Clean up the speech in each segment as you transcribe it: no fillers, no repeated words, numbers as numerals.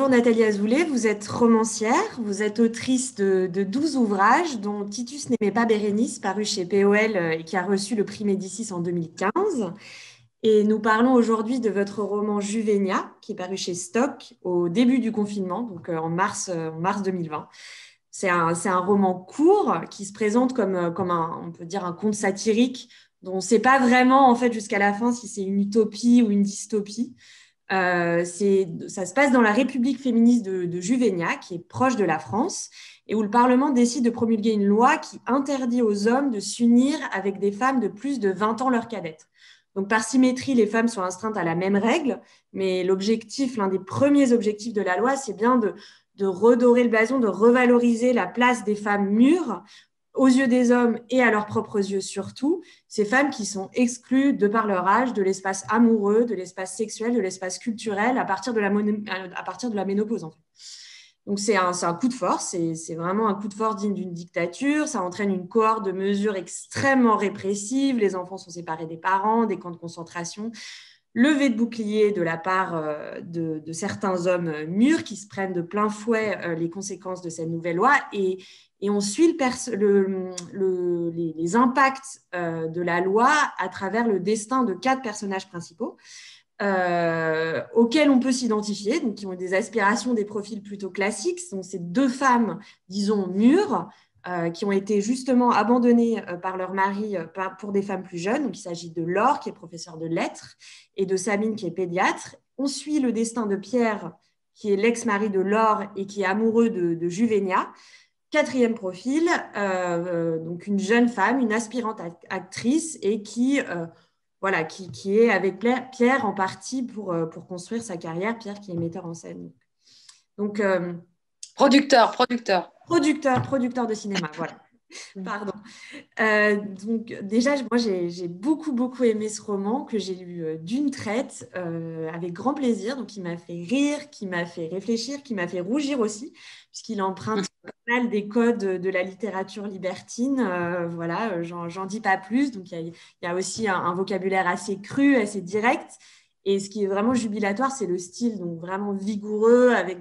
bonjour Nathalie Azoulay, vous êtes romancière, vous êtes autrice de 12 ouvrages, dont Titus n'aimait pas Bérénice, paru chez POL et qui a reçu le prix Médicis en 2015. Et nous parlons aujourd'hui de votre roman Juvenia, qui est paru chez Stock au début du confinement, donc en mars 2020. C'est un roman court qui se présente comme on peut dire un conte satirique dont on ne sait pas vraiment en fait jusqu'à la fin si c'est une utopie ou une dystopie. Ça se passe dans la République féministe de Juvenia, qui est proche de la France, et où le Parlement décide de promulguer une loi qui interdit aux hommes de s'unir avec des femmes de plus de 20 ans leur cadette. Donc, par symétrie, les femmes sont astreintes à la même règle, mais l'un des premiers objectifs de la loi, c'est bien de redorer le blason, de revaloriser la place des femmes mûres aux yeux des hommes et à leurs propres yeux surtout, ces femmes qui sont exclues de par leur âge de l'espace amoureux, de l'espace sexuel, de l'espace culturel à partir de la ménopause en fait. Donc c'est un coup de force, c'est vraiment un coup de force digne d'une dictature, ça entraîne une cohorte de mesures extrêmement répressives, les enfants sont séparés des parents, des camps de concentration, levée de bouclier de la part de certains hommes mûrs qui se prennent de plein fouet les conséquences de cette nouvelle loi et on suit les impacts de la loi à travers le destin de 4 personnages principaux auxquels on peut s'identifier, donc qui ont des aspirations, des profils plutôt classiques. Donc, c'est 2 femmes, disons, mûres, qui ont été justement abandonnées par leur mari pour des femmes plus jeunes. Donc, il s'agit de Laure, qui est professeure de lettres, et de Sabine, qui est pédiatre. On suit le destin de Pierre, qui est l'ex-mari de Laure et qui est amoureux de Juvenia. 4e profil, donc une jeune femme, une aspirante actrice et qui est avec Pierre en partie pour construire sa carrière, Pierre qui est metteur en scène. Donc, producteur de cinéma, voilà. Pardon. Donc déjà, moi j'ai beaucoup beaucoup aimé ce roman que j'ai lu d'une traite avec grand plaisir. Donc il m'a fait rire, qui m'a fait réfléchir, qui m'a fait rougir aussi, puisqu'il emprunte pas mal des codes de la littérature libertine. Voilà, j'en dis pas plus. Donc il y a aussi un vocabulaire assez cru, assez direct. Et ce qui est vraiment jubilatoire, c'est le style, donc vraiment vigoureux, avec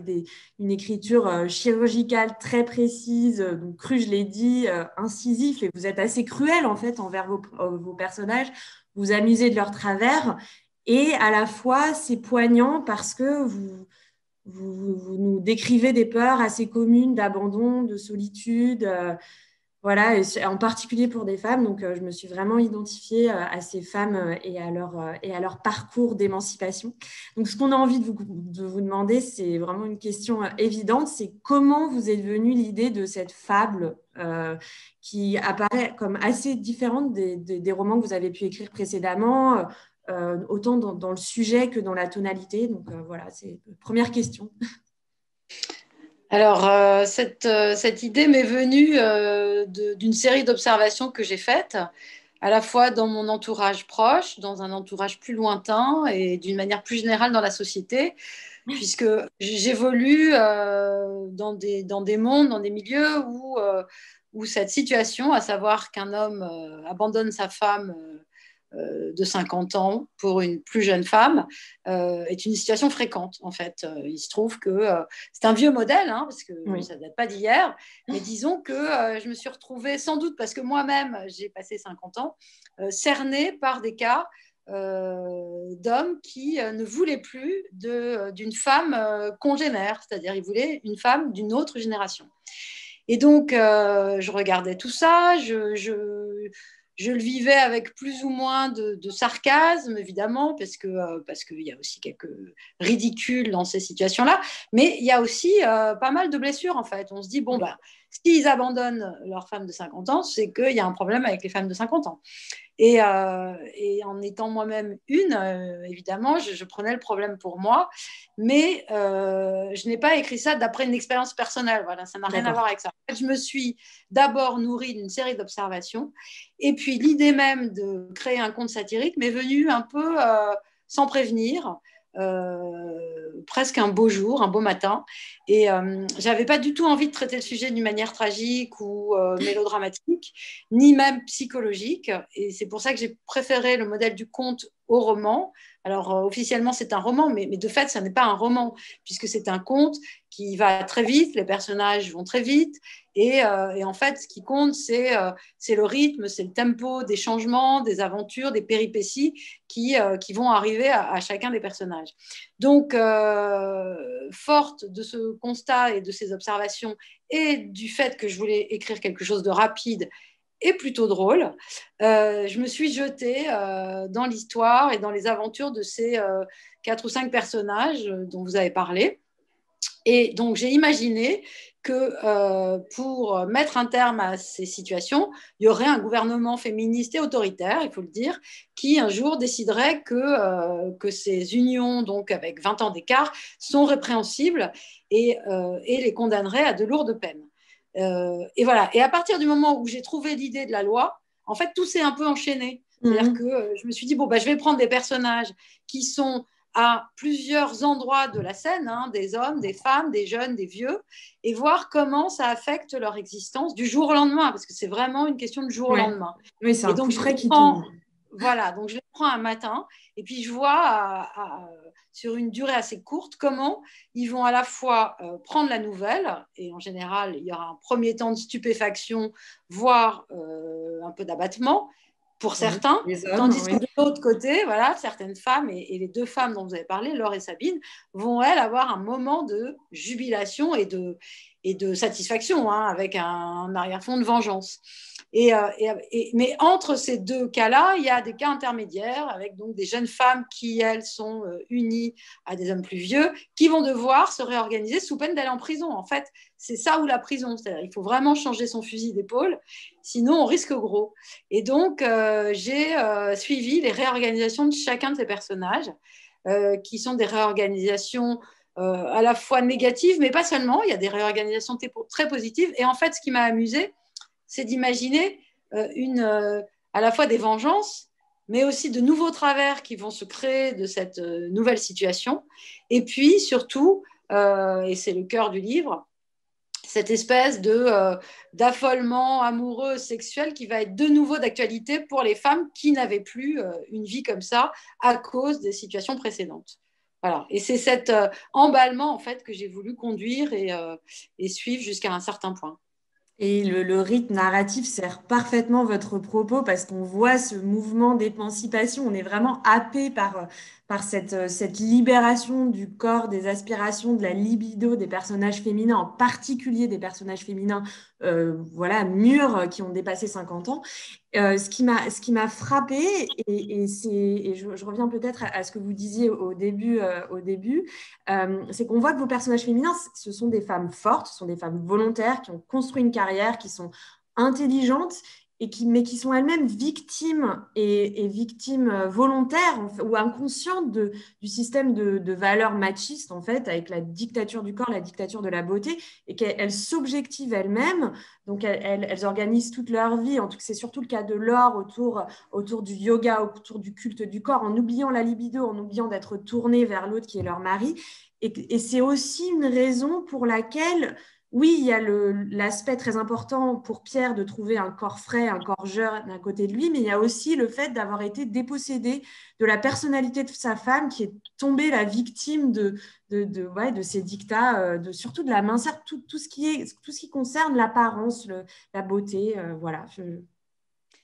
une écriture chirurgicale très précise, donc crue, je l'ai dit, incisif, et vous êtes assez cruel en fait envers vos personnages, vous vous amusez de leur travers, et à la fois c'est poignant parce que vous nous décrivez des peurs assez communes d'abandon, de solitude, voilà, et en particulier pour des femmes. Donc, je me suis vraiment identifiée à ces femmes et à leur parcours d'émancipation. Donc, ce qu'on a envie de vous demander, c'est vraiment une question évidente, c'est comment vous est venue l'idée de cette fable qui apparaît comme assez différente des romans que vous avez pu écrire précédemment, autant dans le sujet que dans la tonalité. Donc, voilà, c'est la première question. Alors, cette idée m'est venue d'une série d'observations que j'ai faites, à la fois dans mon entourage proche, dans un entourage plus lointain et d'une manière plus générale dans la société, puisque j'évolue dans des mondes, dans des milieux où cette situation, à savoir qu'un homme abandonne sa femme de 50 ans pour une plus jeune femme est une situation fréquente en fait. Il se trouve que c'est un vieux modèle hein, parce que Oui. ça ne date pas d'hier, mais disons que je me suis retrouvée sans doute parce que moi-même j'ai passé 50 ans cernée par des cas d'hommes qui ne voulaient plus d'une femme congénère, c'est-à-dire ils voulaient une femme d'une autre génération. Et donc, je regardais tout ça, je le vivais avec plus ou moins de sarcasme, évidemment, parce qu'il y a aussi quelques ridicules dans ces situations-là, mais il y a aussi pas mal de blessures, en fait. On se dit, bon, bah, s'ils abandonnent leurs femmes de 50 ans, c'est qu'il y a un problème avec les femmes de 50 ans. Et en étant moi-même évidemment, je prenais le problème pour moi, mais je n'ai pas écrit ça d'après une expérience personnelle. Voilà, ça n'a rien à voir avec ça. En fait, je me suis d'abord nourrie d'une série d'observations, et puis l'idée même de créer un conte satirique m'est venue un peu sans prévenir. presque un beau jour, un beau matin. Et j'avais pas du tout envie de traiter le sujet d'une manière tragique ou mélodramatique, ni même psychologique. Et c'est pour ça que j'ai préféré le modèle du conte au roman. Alors, officiellement, c'est un roman, mais de fait, ça n'est pas un roman, puisque c'est un conte qui va très vite, les personnages vont très vite. Et en fait, ce qui compte, c'est le rythme, c'est le tempo des changements, des aventures, des péripéties qui vont arriver à chacun des personnages. Donc, forte de ce constat et de ces observations et du fait que je voulais écrire quelque chose de rapide et plutôt drôle, je me suis jetée dans l'histoire et dans les aventures de ces 4 ou 5 personnages dont vous avez parlé. Et donc, j'ai imaginé que pour mettre un terme à ces situations, il y aurait un gouvernement féministe et autoritaire, il faut le dire, qui un jour déciderait que ces unions, donc avec 20 ans d'écart, sont répréhensibles et les condamnerait à de lourdes peines. Et voilà. Et à partir du moment où j'ai trouvé l'idée de la loi, en fait, tout s'est un peu enchaîné. C'est-à-dire que je me suis dit, bon, bah, je vais prendre des personnages qui sont à plusieurs endroits de la scène, hein, des hommes, des femmes, des jeunes, des vieux, et voir comment ça affecte leur existence du jour au lendemain, parce que c'est vraiment une question de jour au Ouais. lendemain. Oui, c'est Et un donc, coup je près les qui prends, tombe. voilà, donc je les prends un matin, et puis je vois sur une durée assez courte comment ils vont à la fois prendre la nouvelle, et en général, il y aura un premier temps de stupéfaction, voire un peu d'abattement, pour Oui, certains, les hommes, tandis que oui. de l'autre côté, voilà, certaines femmes, et les 2 femmes dont vous avez parlé, Laure et Sabine, vont, elles, avoir un moment de jubilation et de satisfaction, hein, avec un arrière-fond de vengeance. Mais entre ces 2 cas-là, il y a des cas intermédiaires, avec donc des jeunes femmes qui, elles, sont unies à des hommes plus vieux, qui vont devoir se réorganiser sous peine d'aller en prison. En fait, c'est ça ou la prison. C'est-à-dire, il faut vraiment changer son fusil d'épaule, sinon on risque gros. Et donc, j'ai suivi les réorganisations de chacun de ces personnages, qui sont des réorganisations à la fois négatives, mais pas seulement. Il y a des réorganisations très positives. Et en fait, ce qui m'a amusée, c'est d'imaginer à la fois des vengeances, mais aussi de nouveaux travers qui vont se créer de cette nouvelle situation. Et puis, surtout, et c'est le cœur du livre, cette espèce d'affolement amoureux sexuel qui va être de nouveau d'actualité pour les femmes qui n'avaient plus une vie comme ça à cause des situations précédentes. Voilà. Et c'est cet emballement en fait que j'ai voulu conduire et suivre jusqu'à un certain point. Et le rythme narratif sert parfaitement votre propos parce qu'on voit ce mouvement d'émancipation. On est vraiment happé par cette libération du corps, des aspirations, de la libido des personnages féminins, en particulier des personnages féminins voilà, mûrs qui ont dépassé 50 ans. Ce qui m'a frappé, et je reviens peut-être à ce que vous disiez au début, c'est qu'on voit que vos personnages féminins, ce sont des femmes fortes, ce sont des femmes volontaires qui ont construit une carrière, qui sont intelligentes, mais qui sont elles-mêmes victimes et victimes volontaires ou inconscientes du système de valeurs machistes, en fait, avec la dictature du corps, la dictature de la beauté, et qu'elles s'objectivent elles-mêmes. Donc, elles organisent toute leur vie. En tout cas, c'est surtout le cas de Laure autour du yoga, autour du culte du corps, en oubliant la libido, en oubliant d'être tournée vers l'autre qui est leur mari. Et c'est aussi une raison pour laquelle, oui, il y a l'aspect très important pour Pierre de trouver un corps frais, un corps jeune à côté de lui, mais il y a aussi le fait d'avoir été dépossédé de la personnalité de sa femme qui est tombée la victime ouais, de ces dictats, surtout de la minceur, tout ce qui concerne l'apparence, la beauté. Voilà,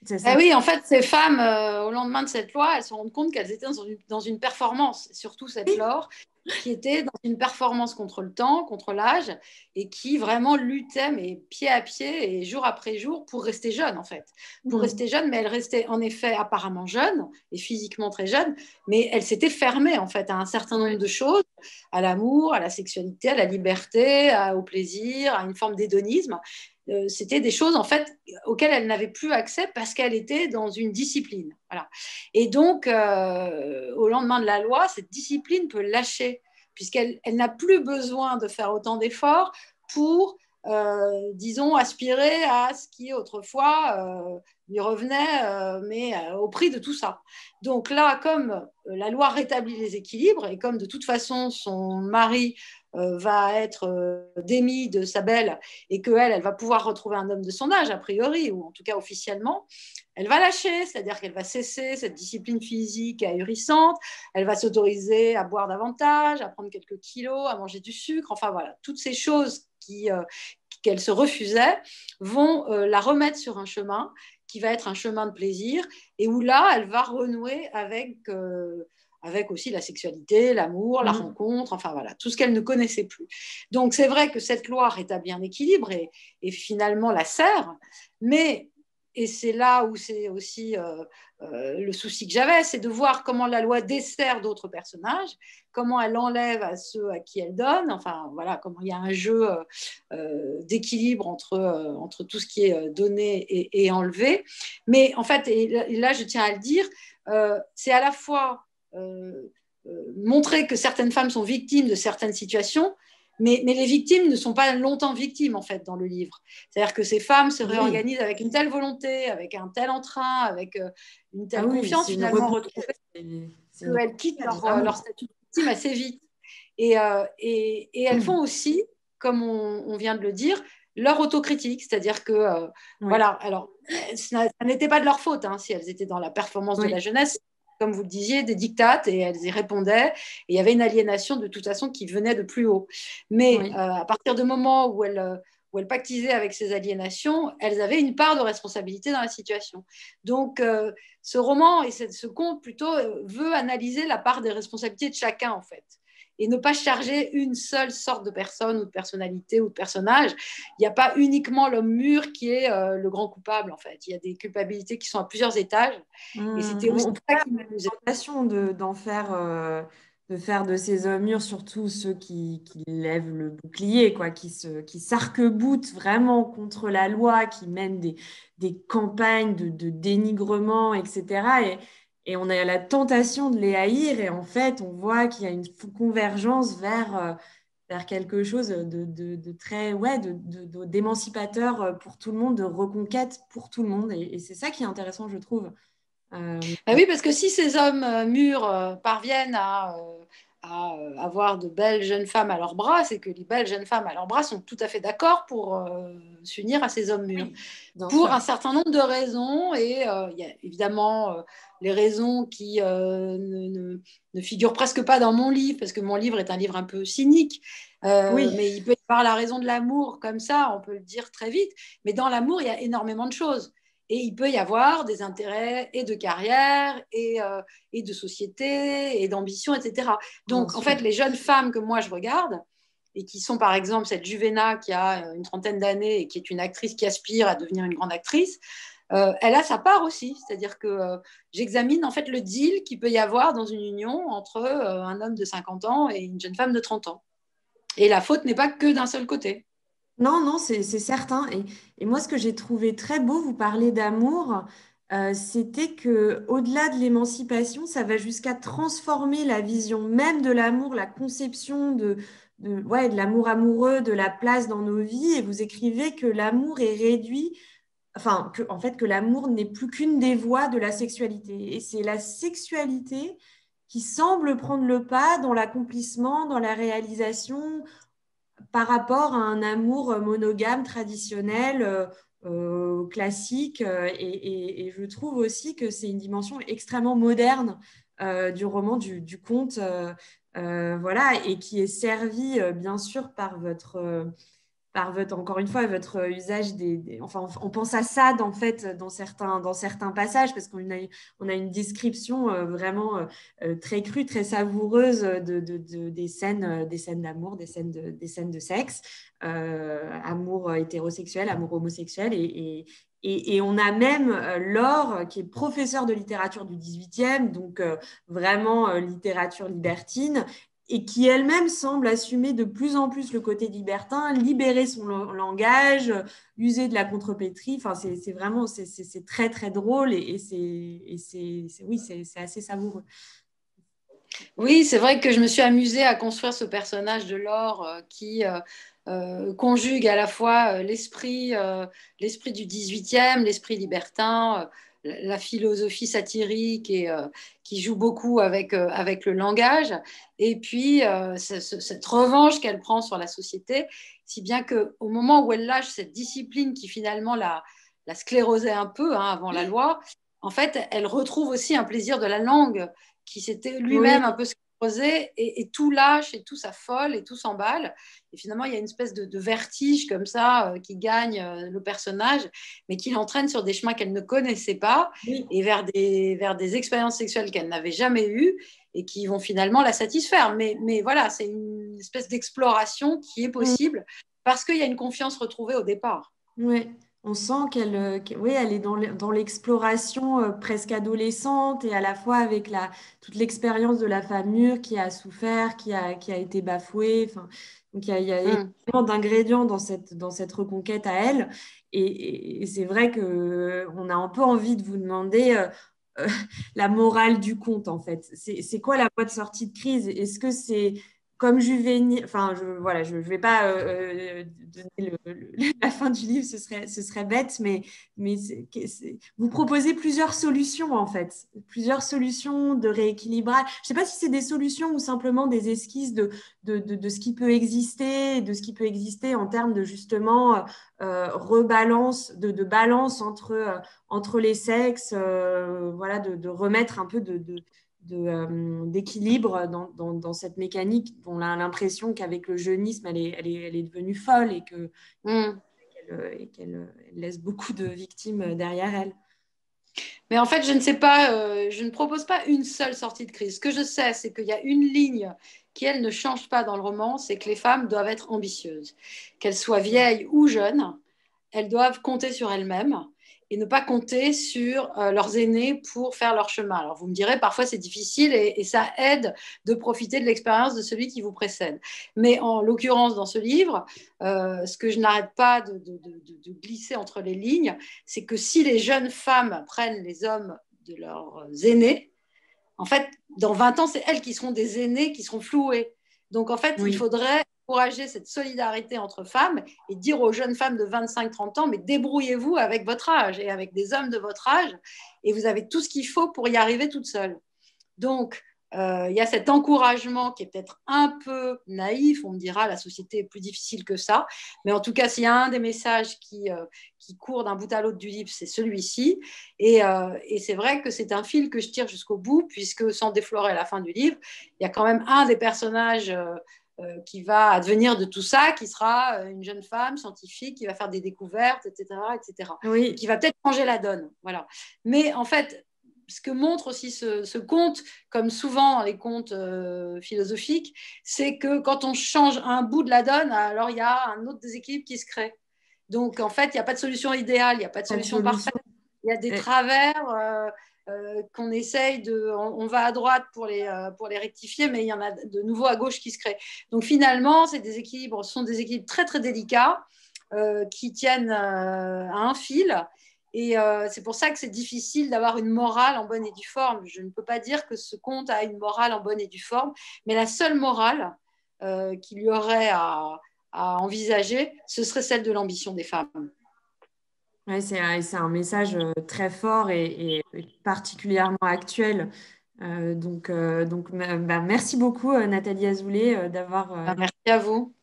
c'est Eh ça. oui, en fait, ces femmes, au lendemain de cette loi, elles se rendent compte qu'elles étaient dans une performance, surtout cette Oui. Laure, qui était dans une performance contre le temps, contre l'âge, et qui vraiment luttait, mais pied à pied et jour après jour, pour rester jeune, en fait. Pour Mm. rester jeune, mais elle restait en effet apparemment jeune, et physiquement très jeune, mais elle s'était fermée, en fait, à un certain nombre Ouais. de choses, à l'amour, à la sexualité, à la liberté, au plaisir, à une forme d'hédonisme. C'était des choses en fait auxquelles elle n'avait plus accès parce qu'elle était dans une discipline. Voilà. Et donc, au lendemain de la loi, cette discipline peut lâcher puisqu'elle n'a plus besoin de faire autant d'efforts pour disons, aspirer à ce qui autrefois lui revenait, mais au prix de tout ça. Donc là, comme la loi rétablit les équilibres et comme de toute façon son mari va être démis de sa belle et qu'elle, elle va pouvoir retrouver un homme de son âge, a priori, ou en tout cas officiellement, elle va lâcher, c'est-à-dire qu'elle va cesser cette discipline physique ahurissante, elle va s'autoriser à boire davantage, à prendre quelques kilos, à manger du sucre, enfin voilà, toutes ces choses qu'elle se refusait vont la remettre sur un chemin qui va être un chemin de plaisir et où là, elle va renouer avec aussi la sexualité, l'amour, la rencontre, enfin voilà, tout ce qu'elle ne connaissait plus. Donc c'est vrai que cette loi rétablit un équilibre et finalement la sert, mais, et c'est là où c'est aussi le souci que j'avais, c'est de voir comment la loi dessert d'autres personnages, comment elle enlève à ceux à qui elle donne, enfin voilà, comment il y a un jeu d'équilibre entre tout ce qui est donné et enlevé. Mais en fait, et là je tiens à le dire, c'est à la fois montrer que certaines femmes sont victimes de certaines situations, mais les victimes ne sont pas longtemps victimes, en fait, dans le livre. C'est-à-dire que ces femmes se réorganisent avec une telle volonté, avec un tel entrain, avec une telle confiance, finalement, qu'elles quittent leur statut de victime assez vite. Et elles font aussi, comme on vient de le dire, leur autocritique, c'est-à-dire que, voilà, alors, ça n'était pas de leur faute, hein, si elles étaient dans la performance de la jeunesse, comme vous le disiez, des dictates, et elles y répondaient, et il y avait une aliénation de toute façon qui venait de plus haut. Mais à partir du moment où elles pactisaient avec ces aliénations, elles avaient une part de responsabilité dans la situation. Donc, ce roman et ce conte, plutôt, veut analyser la part des responsabilités de chacun, en fait, et ne pas charger une seule sorte de personne ou de personnalité ou de personnage. Il n'y a pas uniquement l'homme mur qui est le grand coupable, en fait. Il y a des culpabilités qui sont à plusieurs étages. Et c'était aussi ça qui m'amusait. Tentation d'en faire, de faire de ces hommes mûrs, surtout ceux qui lèvent le bouclier, quoi, qui s'arc-boutent vraiment contre la loi, qui mènent des campagnes de dénigrement, etc. Et on a la tentation de les haïr, et en fait, on voit qu'il y a une convergence vers quelque chose de très, ouais, d'émancipateur pour tout le monde, de reconquête pour tout le monde. Et c'est ça qui est intéressant, je trouve. Ah oui, parce que si ces hommes mûrs parviennent à avoir de belles jeunes femmes à leurs bras, c'est que les belles jeunes femmes à leurs bras sont tout à fait d'accord pour s'unir à ces hommes mûrs. Oui, bien Pour sûr. un certain nombre de raisons, et il y a évidemment les raisons qui ne figurent presque pas dans mon livre, parce que mon livre est un livre un peu cynique, Oui, mais il peut y avoir la raison de l'amour comme ça, on peut le dire très vite, mais dans l'amour, il y a énormément de choses. Et il peut y avoir des intérêts et de carrière et de société et d'ambition, etc. Donc, en fait, les jeunes femmes que moi je regarde, et qui sont par exemple cette Juvena qui a une trentaine d'années et qui est une actrice qui aspire à devenir une grande actrice, elle a sa part aussi. C'est-à-dire que j'examine en fait le deal qu'il peut y avoir dans une union entre un homme de 50 ans et une jeune femme de 30 ans. Et la faute n'est pas que d'un seul côté. non, non, c'est certain. Et moi, ce que j'ai trouvé très beau, vous parlez d'amour, c'était que au-delà de l'émancipation, ça va jusqu'à transformer la vision même de l'amour, la conception ouais, de l'amour amoureux, de la place dans nos vies. Et vous écrivez que l'amour est réduit, enfin, en fait, que l'amour n'est plus qu'une des voies de la sexualité. Et c'est la sexualité qui semble prendre le pas dans l'accomplissement, dans la réalisation par rapport à un amour monogame traditionnel, classique. Et je trouve aussi que c'est une dimension extrêmement moderne du roman, du conte, voilà, et qui est servie bien sûr par votre, encore une fois, votre usage enfin, on pense à Sade, en fait, dans certains passages, parce on a une description vraiment très crue, très savoureuse des scènes d'amour, des scènes de sexe, amour hétérosexuel, amour homosexuel, et on a même Laure, qui est professeure de littérature du 18e, donc vraiment littérature libertine, et qui elle-même semble assumer de plus en plus le côté libertin, libérer son langage, user de la contrepétrie. Enfin, c'est vraiment, c'est très, très drôle oui, c'est assez savoureux. Oui, c'est vrai que je me suis amusée à construire ce personnage de Laure qui conjugue à la fois l'esprit du 18e, l'esprit libertin, la philosophie satirique et qui joue beaucoup avec le langage, et puis cette revanche qu'elle prend sur la société, si bien qu'au moment où elle lâche cette discipline qui finalement la sclérosait un peu avant la loi, en fait, elle retrouve aussi un plaisir de la langue qui s'était Oui, lui-même un peu sclérosé, et tout lâche, et tout s'affole, et tout s'emballe. Et finalement, il y a une espèce de vertige comme ça qui gagne le personnage, mais qui l'entraîne sur des chemins qu'elle ne connaissait pas oui. et vers des expériences sexuelles qu'elle n'avait jamais eues et qui vont finalement la satisfaire. Mais voilà, c'est une espèce d'exploration qui est Mm. possible parce qu'il y a une confiance retrouvée au départ. Ouais, on sent oui, elle est dans l'exploration presque adolescente et à la fois avec toute l'expérience de la femme mûre qui a souffert, qui a été bafouée. Enfin, donc il y a Mm. énormément d'ingrédients dans cette reconquête à elle. Et c'est vrai que on a un peu envie de vous demander euh, la morale du conte, en fait. C'est quoi la voie de sortie de crise? Est-ce que c'est comme Juvénile, enfin, voilà, je ne vais pas donner la fin du livre, ce serait bête, mais vous proposez plusieurs solutions, en fait, plusieurs solutions de rééquilibrage. Je ne sais pas si c'est des solutions ou simplement des esquisses de ce qui peut exister, de ce qui peut exister en termes de justement rebalance, de balance entre les sexes, voilà, de remettre un peu d'équilibre dans cette mécanique dont on a l'impression qu'avec le jeunisme, elle est devenue folle Mm. et qu'elle laisse beaucoup de victimes derrière elle. Mais en fait, je ne sais pas, je ne propose pas une seule sortie de crise. Ce que je sais, c'est qu'il y a une ligne qui, elle, ne change pas dans le roman, c'est que les femmes doivent être ambitieuses. Qu'elles soient vieilles ou jeunes, elles doivent compter sur elles-mêmes et ne pas compter sur leurs aînés pour faire leur chemin. Alors vous me direz, parfois c'est difficile et ça aide de profiter de l'expérience de celui qui vous précède. Mais en l'occurrence, dans ce livre, ce que je n'arrête pas de glisser entre les lignes, c'est que si les jeunes femmes prennent les hommes de leurs aînés, en fait, dans 20 ans, c'est elles qui seront des aînés, qui seront flouées. Donc, en fait, il Oui, faudrait encourager cette solidarité entre femmes et dire aux jeunes femmes de 25-30 ans, mais débrouillez-vous avec votre âge et avec des hommes de votre âge, et vous avez tout ce qu'il faut pour y arriver toute seule. Donc, il y a cet encouragement qui est peut-être un peu naïf, on me dira, la société est plus difficile que ça, mais en tout cas, s'il y a un des messages qui court d'un bout à l'autre du livre, c'est celui-ci, et c'est vrai que c'est un fil que je tire jusqu'au bout, puisque sans déflorer à la fin du livre, il y a quand même un des personnages qui va advenir de tout ça, qui sera une jeune femme scientifique, qui va faire des découvertes, etc., etc., et oui, qui va peut-être changer la donne. Voilà. Mais en fait, ce que montre aussi ce conte, comme souvent dans les contes philosophiques, c'est que quand on change un bout de la donne, alors il y a un autre déséquilibre qui se crée. Donc en fait, il n'y a pas de solution idéale, il n'y a pas de pas de solution parfaite. solution. Il y a des Eh, travers qu'on essaye de. On va à droite pour les rectifier, mais il y en a de nouveau à gauche qui se créent. Donc finalement, ces déséquilibres sont des équilibres très très délicats qui tiennent à un fil. Et c'est pour ça que c'est difficile d'avoir une morale en bonne et due forme. Je ne peux pas dire que ce conte a une morale en bonne et due forme, mais la seule morale qu'il y aurait à envisager, ce serait celle de l'ambition des femmes. ouais, c'est un message très fort et particulièrement actuel. Donc bah, merci beaucoup, Nathalie Azoulay, d'avoir Merci à vous.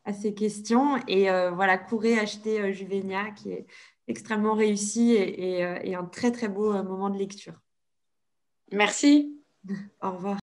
à ces questions. Et voilà, courez acheter Juvenia, qui est extrêmement réussi et un très, très beau moment de lecture. Merci. Au revoir.